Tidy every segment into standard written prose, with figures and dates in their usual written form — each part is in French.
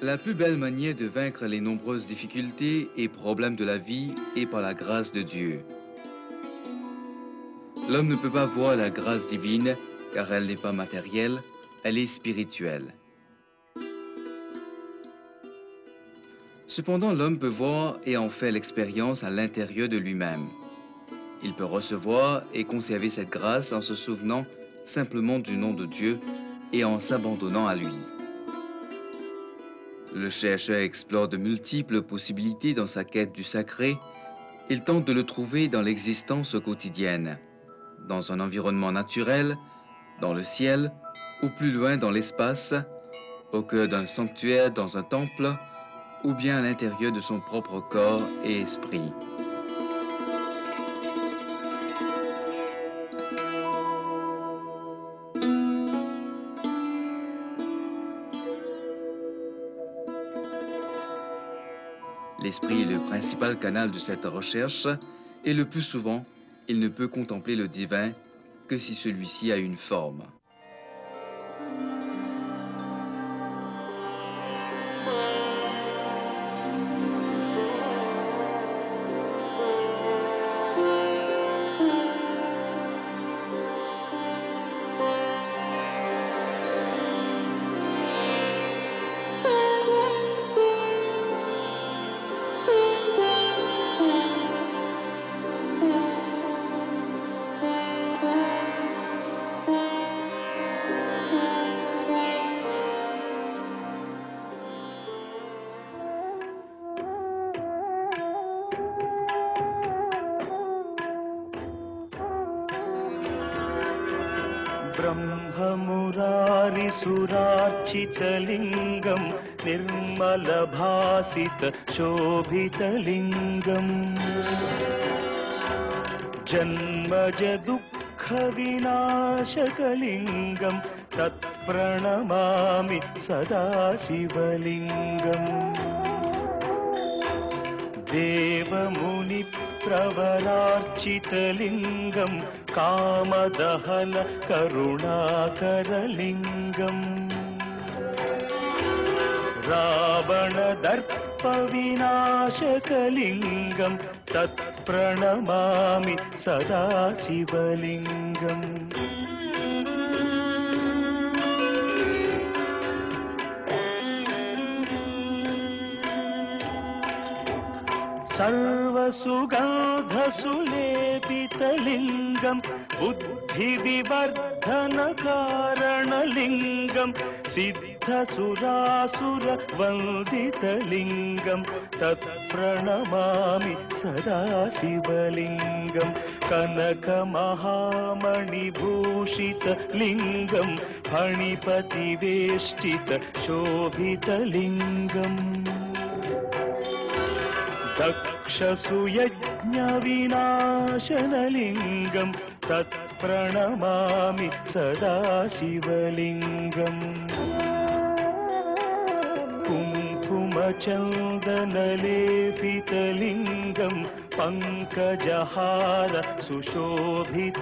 La plus belle manière de vaincre les nombreuses difficultés et problèmes de la vie est par la grâce de Dieu. L'homme ne peut pas voir la grâce divine car elle n'est pas matérielle, elle est spirituelle. Cependant, l'homme peut voir et en fait l'expérience à l'intérieur de lui-même. Il peut recevoir et conserver cette grâce en se souvenant simplement du nom de Dieu et en s'abandonnant à lui. Le chercheur explore de multiples possibilités dans sa quête du sacré. Il tente de le trouver dans l'existence quotidienne, dans un environnement naturel, dans le ciel, ou plus loin dans l'espace, au cœur d'un sanctuaire, dans un temple, ou bien à l'intérieur de son propre corps et esprit. L'esprit est le principal canal de cette recherche et le plus souvent, il ne peut contempler le divin que si celui-ci a une forme. ब्रह्ममुरारिसुरार्चितलिङ्गं निर्मलभासितशोभितलिङ्गम् जन्मजदुःखविनाशकलिङ्गं तत्प्रणमामि सदा शिवलिङ्गम् देवमुनिप्रवरार्चितलिङ्गं कामदहन करुणाकरलिङ्गम् रावणदर्पविनाशकलिङ्गं तत्प्रणमामि सदा शिवलिङ्गम् सर्वसुगन्धसुलेपितलिङ्गं बुद्धिविवर्धनकारणलिङ्गं सिद्धसुरासुरवन्दितलिङ्गं तत्प्रणमामि सदा शिवलिङ्गं कनकमहामणिभूषितलिङ्गं फणिपतिवेष्टितशोभितलिङ्गम् दक्षसुयज्ञविनाशनलिङ्गं तत्प्रणमामि सदा शिवलिङ्गम् कुङ्कुमचन्दनलेपितलिङ्गं पङ्कजहार सुशोभितलिङ्गम्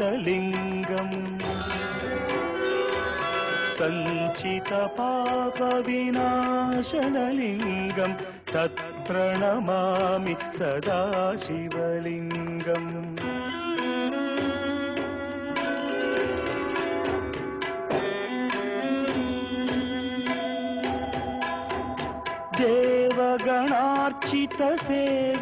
सञ्चितपापविनाशनलिङ्गं तत्प्रणमामि सदा शिवलिङ्गम्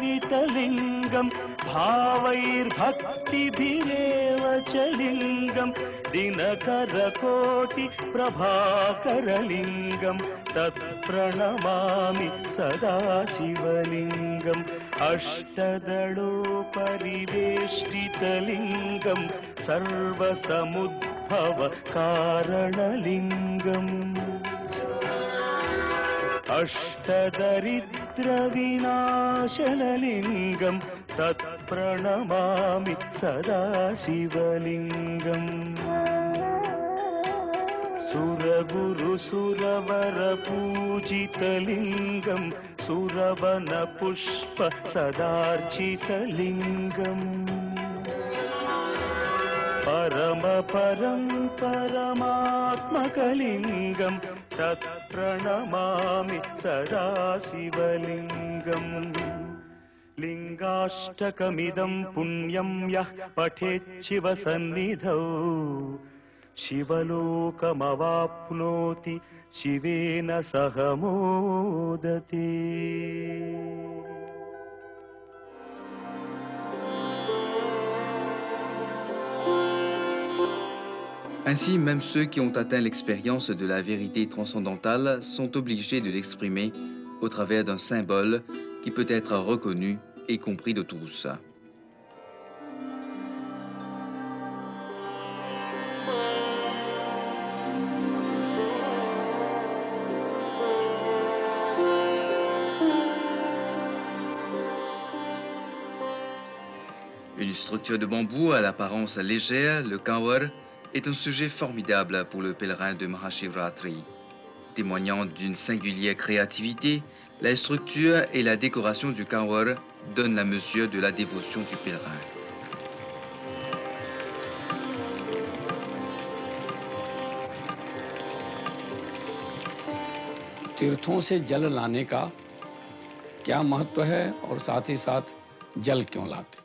देवगणार्चितसेवितलिङ्गं भावैर्भक्तिभिरेव च लिङ्गं दिनकरकोटिप्रभाकरलिङ्गं तत्प्रणमामि सदा शिवलिङ्गम् अष्टदलोपरिवेष्टितलिङ्गं सर्वसमुद्भवकारणलिङ्गम् अष्टदरिद्रविनाशनलिङ्गं तत्प्रणमामि सदा शिवलिङ्गम् सुरगुरुसुरवरपूजितलिङ्गं सुरवनपुष्प सदार्चितलिङ्गम् परमात्मकलिङ्गं तत्प्रणमामि सदा शिवलिङ्गम् लिङ्गाष्टकमिदं पुण्यं यः पठेत् शिवसन्निधौ शिवलोकमवाप्नोति शिवेन सह मोदते। Ainsi, même ceux qui ont atteint l'expérience de la vérité transcendantale sont obligés de l'exprimer au travers d'un symbole qui peut être reconnu et compris de tous. Une structure de bambou à l'apparence légère, le kanwar, est un sujet formidable pour le pèlerin de Mahashivratri. Témoignant d'une singulière créativité, la structure et la décoration du kanwar donnent la mesure de la dévotion du pèlerin. तीर्थों से जल लाने का क्या महत्व है और साथ ही साथ जल क्यों लाते?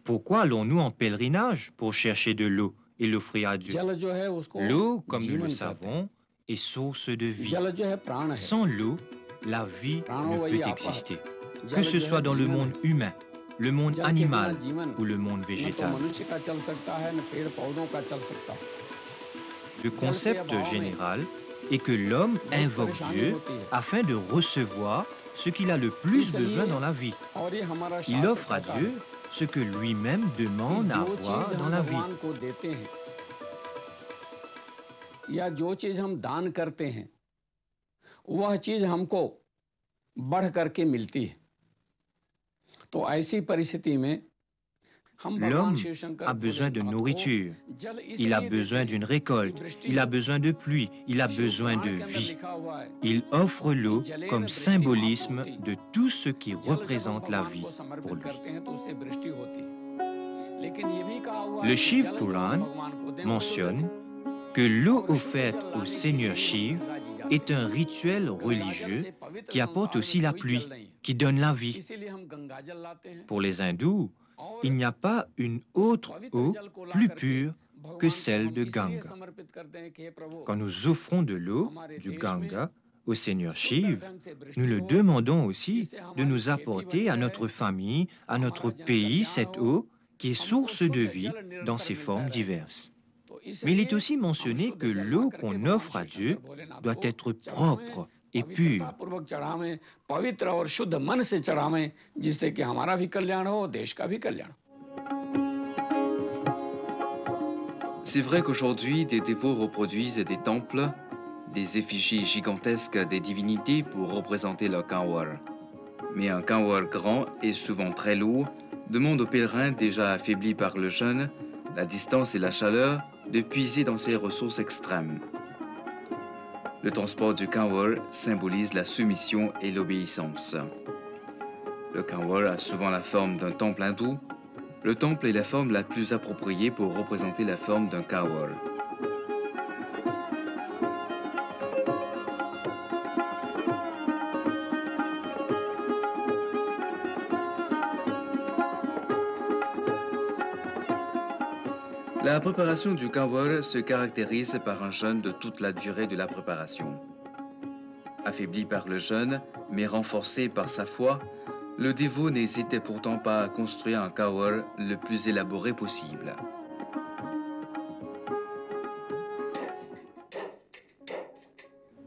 Pourquoi allons-nous en pèlerinage pour chercher de l'eau et l'offrir à Dieu? L'eau, comme nous le savons, est source de vie. Sans l'eau, la vie ne peut exister, que ce soit dans le monde humain, le monde animal ou le monde végétal. Le concept général est que l'homme invoque Dieu afin de recevoir ce qu'il a le plus besoin dans la vie. Il offre à Dieu ce que lui-même demande à avoir dans la vie. या जो चीज हम दान करते हैं वह चीज हमको बढ़ करके मिलती है तो ऐसी परिस्थिति में L'homme a besoin de nourriture, il a besoin d'une récolte, il a besoin de pluie, il a besoin de vie. Il offre l'eau comme symbolisme de tout ce qui représente la vie pour lui. Le Shiv Puran mentionne que l'eau offerte au Seigneur Shiv est un rituel religieux qui apporte aussi la pluie, qui donne la vie. Pour les hindous, il n'y a pas une autre eau plus pure que celle de Ganga. Quand nous offrons de l'eau du Ganga au Seigneur Shiv, nous le demandons aussi de nous apporter à notre famille, à notre pays, cette eau qui est source de vie dans ses formes diverses. Mais il est aussi mentionné que l'eau qu'on offre à Dieu doit être propre et pure. C'est vrai qu'aujourd'hui, des dévots reproduisent des temples, des effigies gigantesques des divinités pour représenter leur kanwar. Mais un kanwar grand et souvent très lourd demande aux pèlerins déjà affaiblis par le jeûne, la distance et la chaleur de puiser dans ses ressources extrêmes. Le transport du kanwar symbolise la soumission et l'obéissance. Le kanwar a souvent la forme d'un temple hindou. Le temple est la forme la plus appropriée pour représenter la forme d'un kanwar. La préparation du kawar se caractérise par un jeûne de toute la durée de la préparation. Affaibli par le jeûne, mais renforcé par sa foi, le dévot n'hésite pourtant pas à construire un kawar le plus élaboré possible.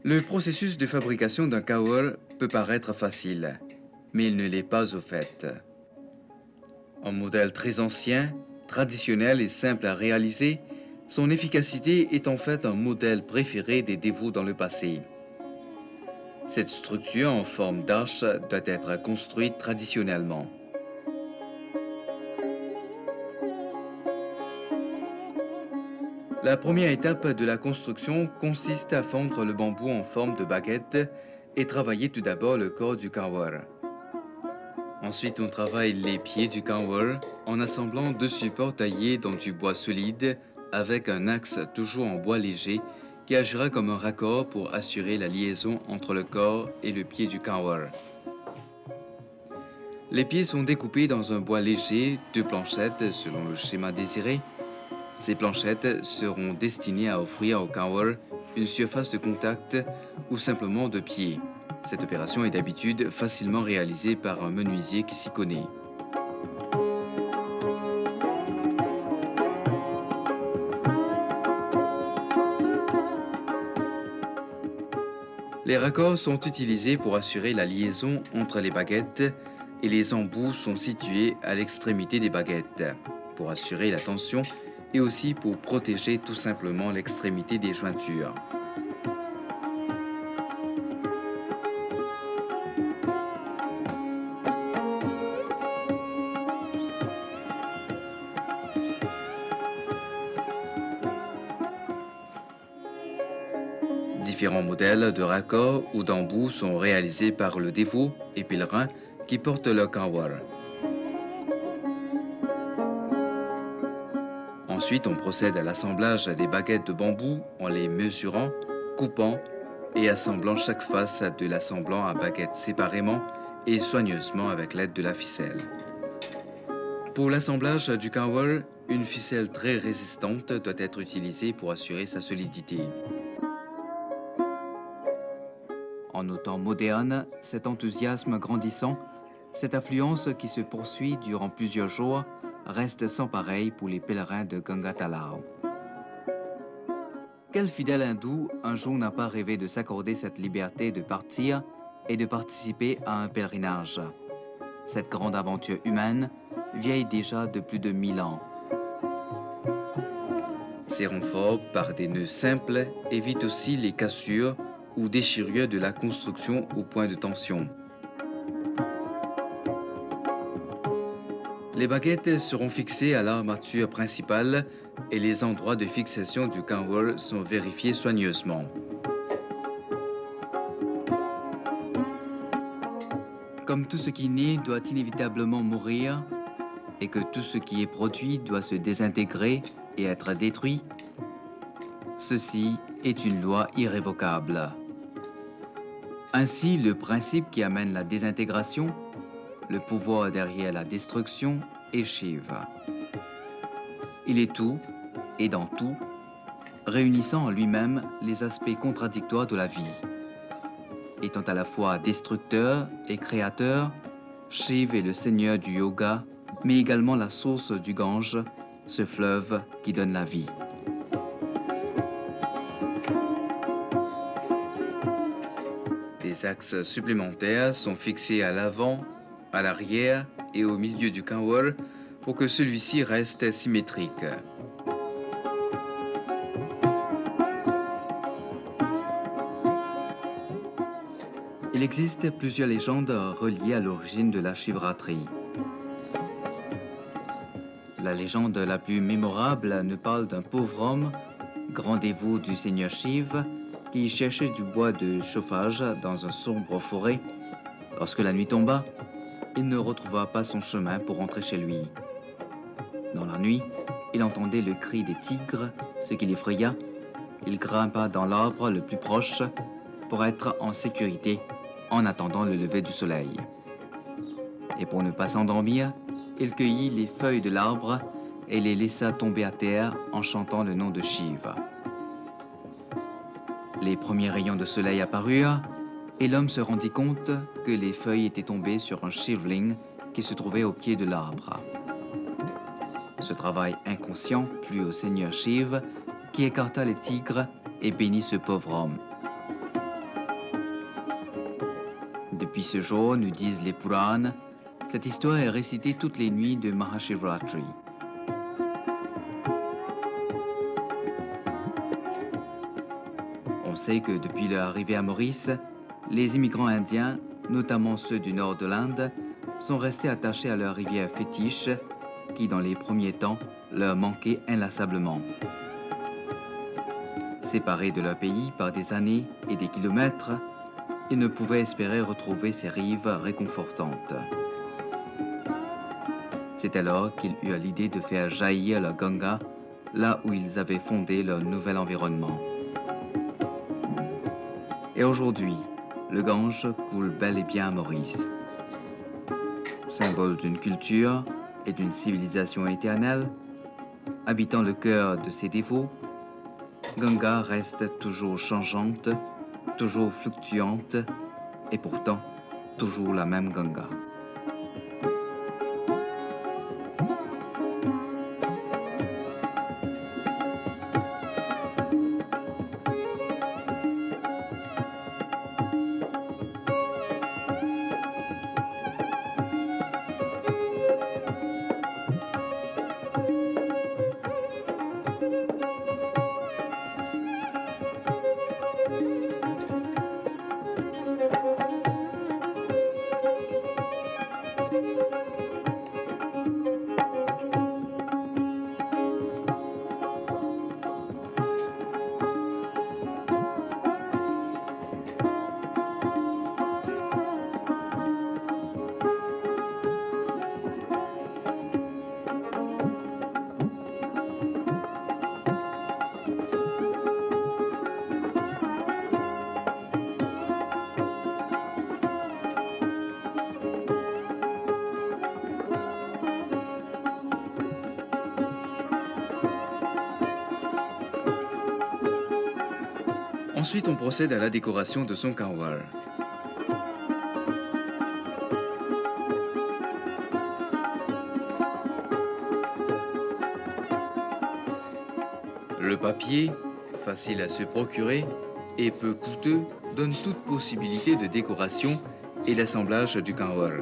Le processus de fabrication d'un kawar peut paraître facile, mais il ne l'est pas au fait. Un modèle très ancien, traditionnel et simple à réaliser, son efficacité est en fait un modèle préféré des dévots dans le passé. Cette structure en forme d'arche doit être construite traditionnellement. La première étape de la construction consiste à fendre le bambou en forme de baguette et travailler tout d'abord le corps du kawar. Ensuite, on travaille les pieds du kawar en assemblant deux supports taillés dans du bois solide avec un axe toujours en bois léger qui agira comme un raccord pour assurer la liaison entre le corps et le pied du kawar. Les pieds sont découpés dans un bois léger, deux planchettes selon le schéma désiré. Ces planchettes seront destinées à offrir au kawar une surface de contact ou simplement de pied. Cette opération est d'habitude facilement réalisée par un menuisier qui s'y connaît. Les raccords sont utilisés pour assurer la liaison entre les baguettes et les embouts sont situés à l'extrémité des baguettes pour assurer la tension et aussi pour protéger tout simplement l'extrémité des jointures. Différents modèles de raccords ou d'embouts sont réalisés par le dévot et pèlerin qui portent le kawar. Ensuite, on procède à l'assemblage des baguettes de bambou en les mesurant, coupant et assemblant chaque face de l'assemblant à baguettes séparément et soigneusement avec l'aide de la ficelle. Pour l'assemblage du kawar, une ficelle très résistante doit être utilisée pour assurer sa solidité. En nos temps modernes, cet enthousiasme grandissant, cette affluence qui se poursuit durant plusieurs jours, reste sans pareil pour les pèlerins de Gangatalao. Quel fidèle hindou un jour n'a pas rêvé de s'accorder cette liberté de partir et de participer à un pèlerinage? Cette grande aventure humaine, vieille déjà de plus de 1000 ans. Ces renforts, par des nœuds simples, évitent aussi les cassures ou déchirures de la construction au point de tension. Les baguettes seront fixées à l'armature principale et les endroits de fixation du kawar sont vérifiés soigneusement. Comme tout ce qui naît doit inévitablement mourir et que tout ce qui est produit doit se désintégrer et être détruit, ceci est une loi irrévocable. Ainsi, le principe qui amène la désintégration, le pouvoir derrière la destruction, est Shiva. Il est tout et dans tout, réunissant en lui-même les aspects contradictoires de la vie. Étant à la fois destructeur et créateur, Shiva est le seigneur du yoga, mais également la source du Gange, ce fleuve qui donne la vie. Des axes supplémentaires sont fixés à l'avant, à l'arrière et au milieu du kawar pour que celui-ci reste symétrique. Il existe plusieurs légendes reliées à l'origine de la Shivratri. La légende la plus mémorable nous parle d'un pauvre homme, grand dévot du Seigneur Shiv, qui cherchait du bois de chauffage dans une sombre forêt. Lorsque la nuit tomba, il ne retrouva pas son chemin pour rentrer chez lui. Dans la nuit, il entendait le cri des tigres, ce qui l'effraya. Il grimpa dans l'arbre le plus proche pour être en sécurité en attendant le lever du soleil. Et pour ne pas s'endormir, il cueillit les feuilles de l'arbre et les laissa tomber à terre en chantant le nom de Shiva. Les premiers rayons de soleil apparurent et l'homme se rendit compte que les feuilles étaient tombées sur un shivling qui se trouvait au pied de l'arbre. Ce travail inconscient plut au seigneur Shiv qui écarta les tigres et bénit ce pauvre homme. Depuis ce jour, nous disent les Puranas, cette histoire est récitée toutes les nuits de Mahashivratri. On sait que depuis leur arrivée à Maurice, les immigrants indiens, notamment ceux du nord de l'Inde, sont restés attachés à leur rivière fétiche qui, dans les premiers temps, leur manquait inlassablement. Séparés de leur pays par des années et des kilomètres, ils ne pouvaient espérer retrouver ces rives réconfortantes. C'est alors qu'ils eurent l'idée de faire jaillir la Ganga là où ils avaient fondé leur nouvel environnement. Et aujourd'hui, le Gange coule bel et bien à Maurice. Symbole d'une culture et d'une civilisation éternelle, habitant le cœur de ses dévots, Ganga reste toujours changeante, toujours fluctuante, et pourtant toujours la même Ganga. Ensuite, on procède à la décoration de son kanwar. Le papier, facile à se procurer et peu coûteux, donne toute possibilité de décoration et d'assemblage du kanwar.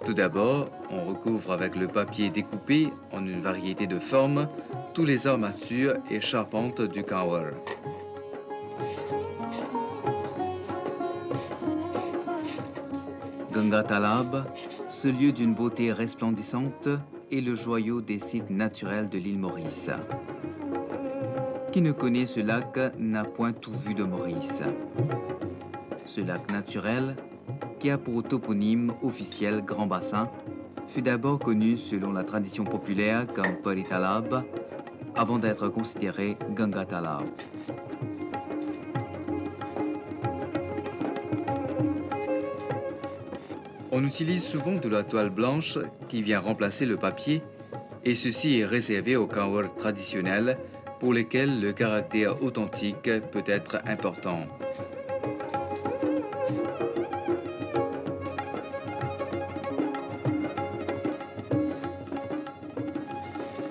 Tout d'abord, on recouvre avec le papier découpé en une variété de formes tous les armatures et charpentes du kanwar. Ganga Talab, ce lieu d'une beauté resplendissante, est le joyau des sites naturels de l'île Maurice. Qui ne connaît ce lac n'a point tout vu de Maurice. Ce lac naturel, qui a pour toponyme officiel Grand Bassin, fut d'abord connu selon la tradition populaire comme Paritalab, avant d'être considéré Ganga Talab. On utilise souvent de la toile blanche qui vient remplacer le papier, et ceci est réservé aux kanwar traditionnels pour lesquels le caractère authentique peut être important.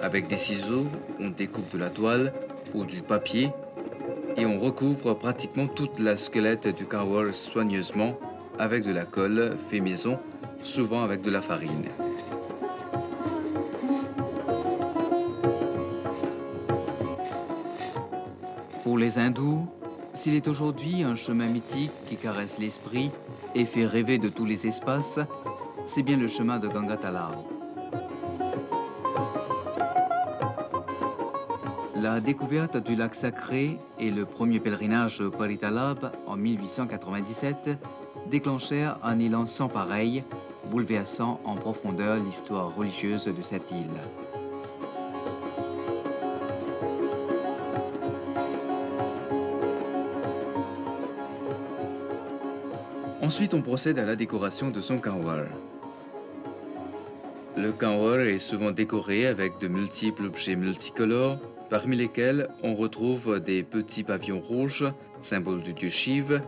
Avec des ciseaux, on découpe de la toile ou du papier et on recouvre pratiquement toute la squelette du kanwar soigneusement avec de la colle fait maison, souvent avec de la farine. Pour les hindous, s'il est aujourd'hui un chemin mythique qui caresse l'esprit et fait rêver de tous les espaces, c'est bien le chemin de Ganga Talab. La découverte du lac sacré et le premier pèlerinage au Paritalab en 1897 déclenchèrent un élan sans pareil, bouleversant en profondeur l'histoire religieuse de cette île. Ensuite, on procède à la décoration de son kanwar. Le kanwar est souvent décoré avec de multiples objets multicolores, parmi lesquels on retrouve des petits pavillons rouges, symbole du dieu Shiv,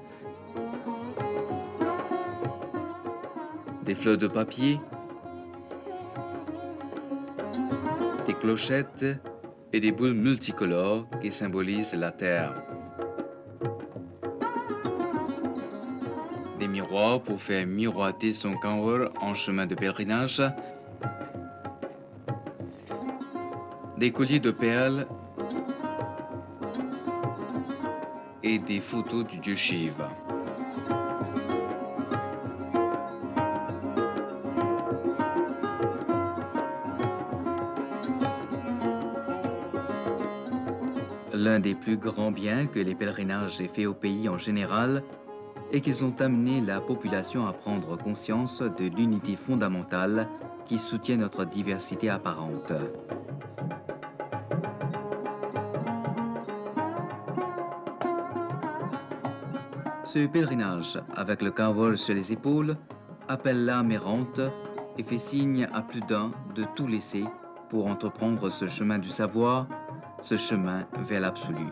des fleurs de papier, des clochettes et des boules multicolores qui symbolisent la terre. Des miroirs pour faire miroiter son kanwar en chemin de pèlerinage, des colliers de perles et des photos du dieu Shiva. L'un des plus grands biens que les pèlerinages aient fait au pays en général est qu'ils ont amené la population à prendre conscience de l'unité fondamentale qui soutient notre diversité apparente. Ce pèlerinage, avec le kanwar sur les épaules, appelle l'âme errante et fait signe à plus d'un de tout laisser pour entreprendre ce chemin du savoir, ce chemin vers l'absolu.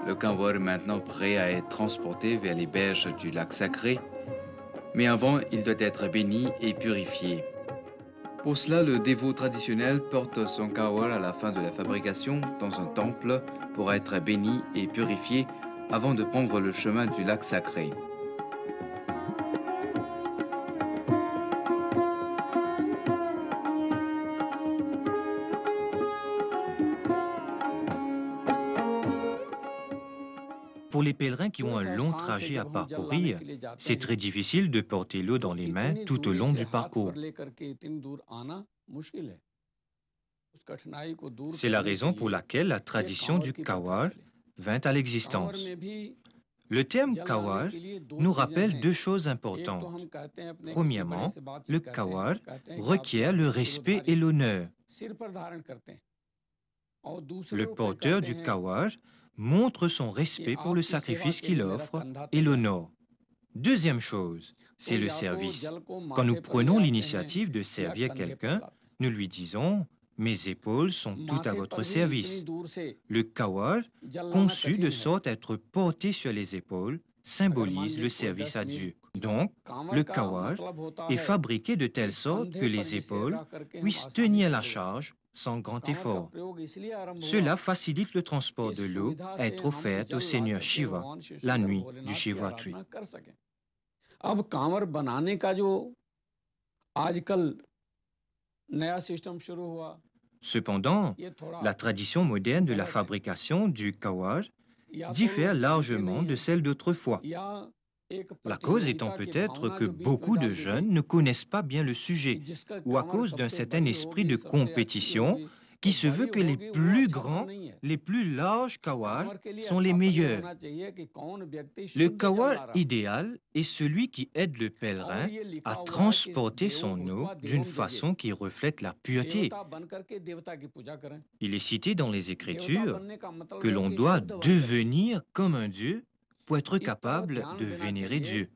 Le kanwar est maintenant prêt à être transporté vers les berges du lac sacré, mais avant, il doit être béni et purifié. Pour cela, le dévot traditionnel porte son kanwar à la fin de la fabrication dans un temple pour être béni et purifié avant de prendre le chemin du lac sacré. Pour les pèlerins qui ont un long trajet à parcourir, c'est très difficile de porter l'eau dans les mains tout au long du parcours. C'est la raison pour laquelle la tradition du kanwar vint à l'existence. Le terme kanwar nous rappelle deux choses importantes. Premièrement, le kanwar requiert le respect et l'honneur. Le porteur du kanwar montre son respect pour le sacrifice qu'il offre et l'honore. Deuxième chose, c'est le service. Quand nous prenons l'initiative de servir quelqu'un, nous lui disons « Mes épaules sont toutes à votre service ». Le kanwar, conçu de sorte à être porté sur les épaules, symbolise le service à Dieu. Donc, le kanwar est fabriqué de telle sorte que les épaules puissent tenir la charge sans grand effort. Cela facilite le transport de l'eau à être offerte au Seigneur Shiva la nuit du Shivaratri. अब कांवर बनाने का जो आजकल नया सिस्टम शुरू हुआ. Cependant, la tradition moderne de la fabrication du kanwar diffère largement de celle d'autrefois. La cause étant peut-être que beaucoup de jeunes ne connaissent pas bien le sujet ou à cause d'un certain esprit de compétition qui se veut que les plus grands, les plus larges kanwars sont les meilleurs. Le kanwar idéal est celui qui aide le pèlerin à transporter son eau d'une façon qui reflète la pureté. Il est cité dans les Écritures que l'on doit devenir comme un Dieu pour être capable de vénérer Dieu.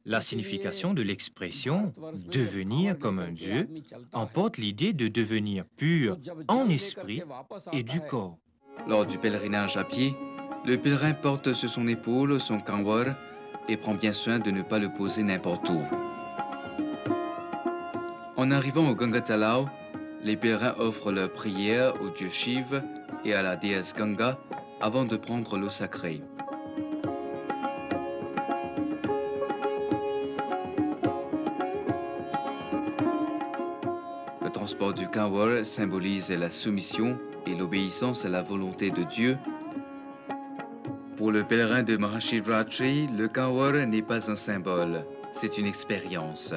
La signification de l'expression « devenir comme un Dieu » emporte l'idée de devenir pur en esprit et du corps. Lors du pèlerinage à pied, le pèlerin porte sur son épaule son kanwar et prend bien soin de ne pas le poser n'importe où. En arrivant au Ganga Talao, les pèlerins offrent leur prière au dieu Shiv et à la déesse Ganga avant de prendre l'eau sacrée. Le transport du kanwar symbolise la soumission et l'obéissance à la volonté de Dieu. Pour le pèlerin de Mahashivratri, le kanwar n'est pas un symbole, c'est une expérience.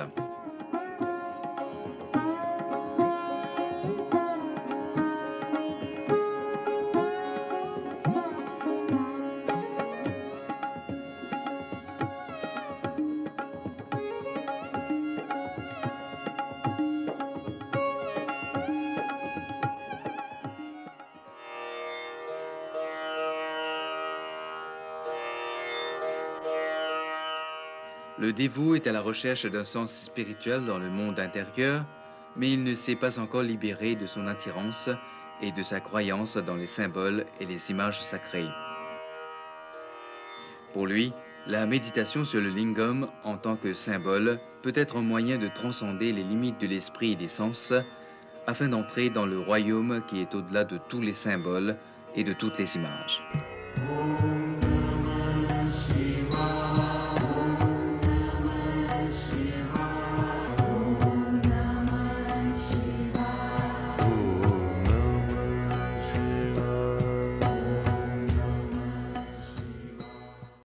Le dévot est à la recherche d'un sens spirituel dans le monde intérieur, mais il ne s'est pas encore libéré de son attirance et de sa croyance dans les symboles et les images sacrées. Pour lui, la méditation sur le lingam en tant que symbole peut être un moyen de transcender les limites de l'esprit et des sens afin d'entrer dans le royaume qui est au-delà de tous les symboles et de toutes les images. Om